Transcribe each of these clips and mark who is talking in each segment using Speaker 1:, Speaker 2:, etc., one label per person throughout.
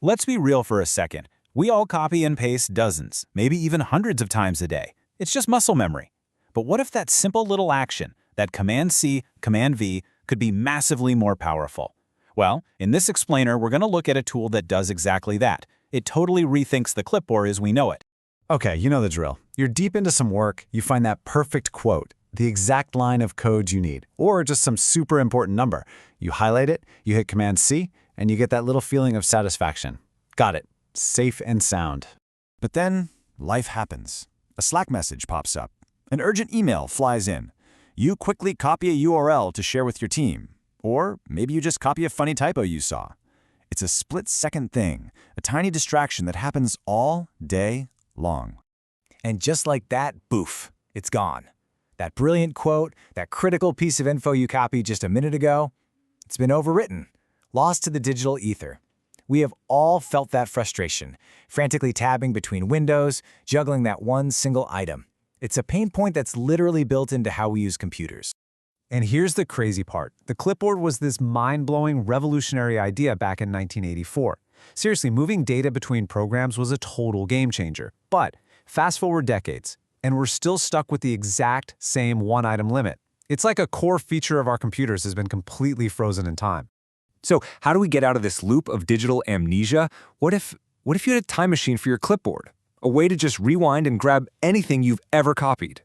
Speaker 1: Let's be real for a second. We all copy and paste dozens, maybe even hundreds of times a day. It's just muscle memory. But what if that simple little action, that Command-C, Command-V, could be massively more powerful? Well, in this explainer, we're going to look at a tool that does exactly that. It totally rethinks the clipboard as we know it.
Speaker 2: Okay, you know the drill. You're deep into some work, you find that perfect quote, the exact line of code you need, or just some super important number. You highlight it, you hit Command-C, and you get that little feeling of satisfaction. Got it. Safe and sound.
Speaker 3: But then, life happens. A Slack message pops up. An urgent email flies in. You quickly copy a URL to share with your team. Or maybe you just copy a funny typo you saw. It's a split-second thing, a tiny distraction that happens all day long.
Speaker 4: And just like that, boof, it's gone. That brilliant quote, that critical piece of info you copied just a minute ago, it's been overwritten, lost to the digital ether. We have all felt that frustration, frantically tabbing between windows, juggling that one single item. It's a pain point that's literally built into how we use computers.
Speaker 2: And here's the crazy part. The clipboard was this mind-blowing, revolutionary idea back in 1984. Seriously, moving data between programs was a total game changer. But fast forward decades, and we're still stuck with the exact same one-item limit. It's like a core feature of our computers has been completely frozen in time.
Speaker 5: So how do we get out of this loop of digital amnesia? What if you had a time machine for your clipboard? A way to just rewind and grab anything you've ever copied?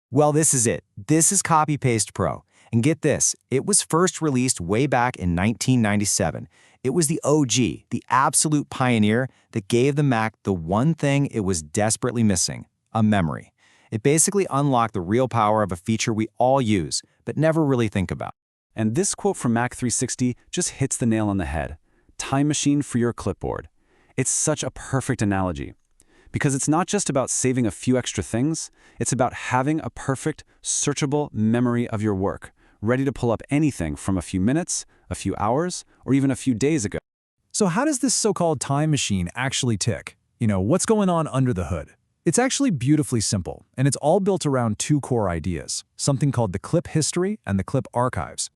Speaker 4: Well, this is it. This is CopyPaste Pro. And get this, it was first released way back in 1997. It was the OG, the absolute pioneer that gave the Mac the one thing it was desperately missing, a memory. It basically unlocked the real power of a feature we all use, but never really think about.
Speaker 1: And this quote from Mac 360 just hits the nail on the head. Time machine for your clipboard. It's such a perfect analogy. Because it's not just about saving a few extra things, it's about having a perfect, searchable memory of your work, ready to pull up anything from a few minutes, a few hours, or even a few days ago.
Speaker 6: So how does this so-called time machine actually tick? What's going on under the hood? It's actually beautifully simple, and it's all built around two core ideas, something called the clip history and the clip archives.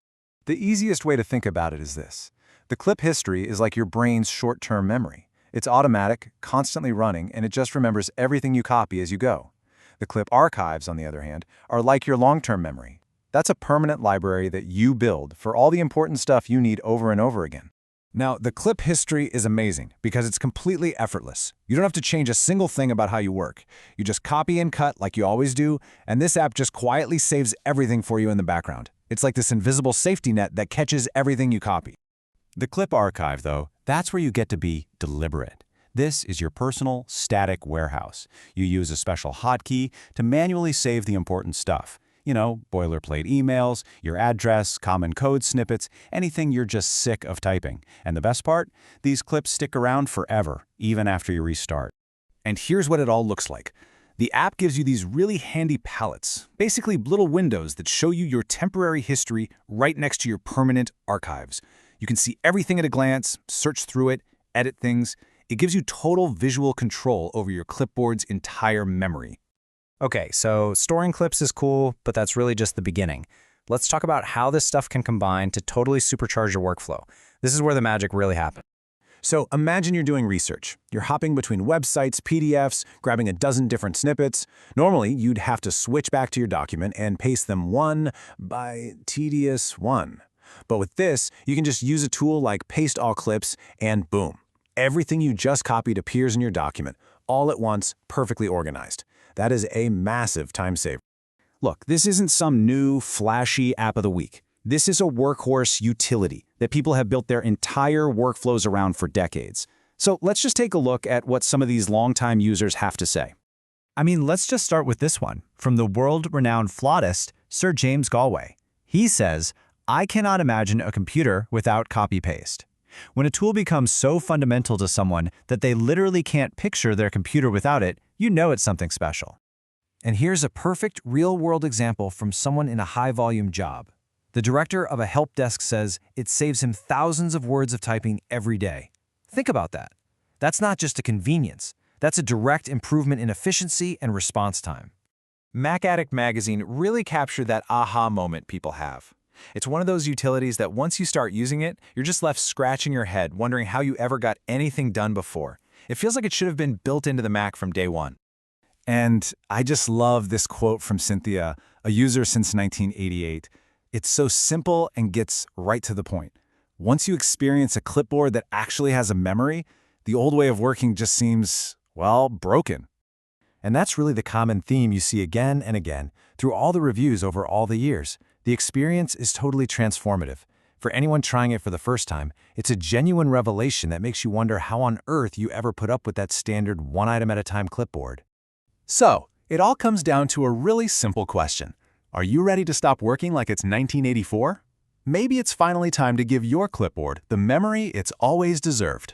Speaker 3: The easiest way to think about it is this. The clip history is like your brain's short-term memory. It's automatic, constantly running, and it just remembers everything you copy as you go. The clip archives, on the other hand, are like your long-term memory. That's a permanent library that you build for all the important stuff you need over and over again.
Speaker 6: Now, the clip history is amazing because it's completely effortless. You don't have to change a single thing about how you work. You just copy and cut like you always do, and this app just quietly saves everything for you in the background. It's like this invisible safety net that catches everything you copy.
Speaker 7: The clip archive, though, that's where you get to be deliberate. This is your personal static warehouse. You use a special hotkey to manually save the important stuff. Boilerplate emails, your address, common code snippets, anything you're just sick of typing. And the best part? These clips stick around forever, even after you restart.
Speaker 1: And here's what it all looks like. The app gives you these really handy palettes, basically little windows that show you your temporary history right next to your permanent archives. You can see everything at a glance, search through it, edit things. It gives you total visual control over your clipboard's entire memory.
Speaker 4: Okay, so storing clips is cool, but that's really just the beginning. Let's talk about how this stuff can combine to totally supercharge your workflow. This is where the magic really happens.
Speaker 6: So imagine you're doing research. You're hopping between websites, PDFs, grabbing a dozen different snippets. Normally, you'd have to switch back to your document and paste them one by tedious one. But with this, you can just use a tool like Paste All Clips and boom. Everything you just copied appears in your document, all at once, perfectly organized. That is a massive time saver.
Speaker 1: Look, this isn't some new, flashy app of the week. This is a workhorse utility that people have built their entire workflows around for decades. So let's just take a look at what some of these longtime users have to say.
Speaker 8: Let's just start with this one, from the world-renowned flautist, Sir James Galway. He says, "I cannot imagine a computer without CopyPaste." When a tool becomes so fundamental to someone that they literally can't picture their computer without it, you know it's something special.
Speaker 4: And here's a perfect real-world example from someone in a high-volume job. The director of a help desk says it saves him thousands of words of typing every day. Think about that. That's not just a convenience. That's a direct improvement in efficiency and response time.
Speaker 3: Mac Addict magazine really captured that aha moment people have. It's one of those utilities that once you start using it, you're just left scratching your head, wondering how you ever got anything done before. It feels like it should have been built into the Mac from day one.
Speaker 6: And I just love this quote from Cynthia, a user since 1988. It's so simple and gets right to the point. Once you experience a clipboard that actually has a memory, the old way of working just seems, well, broken.
Speaker 7: And that's really the common theme you see again and again through all the reviews over all the years. The experience is totally transformative. For anyone trying it for the first time, it's a genuine revelation that makes you wonder how on earth you ever put up with that standard one-item-at-a-time clipboard.
Speaker 6: So, it all comes down to a really simple question. Are you ready to stop working like it's 1984? Maybe it's finally time to give your clipboard the memory it's always deserved.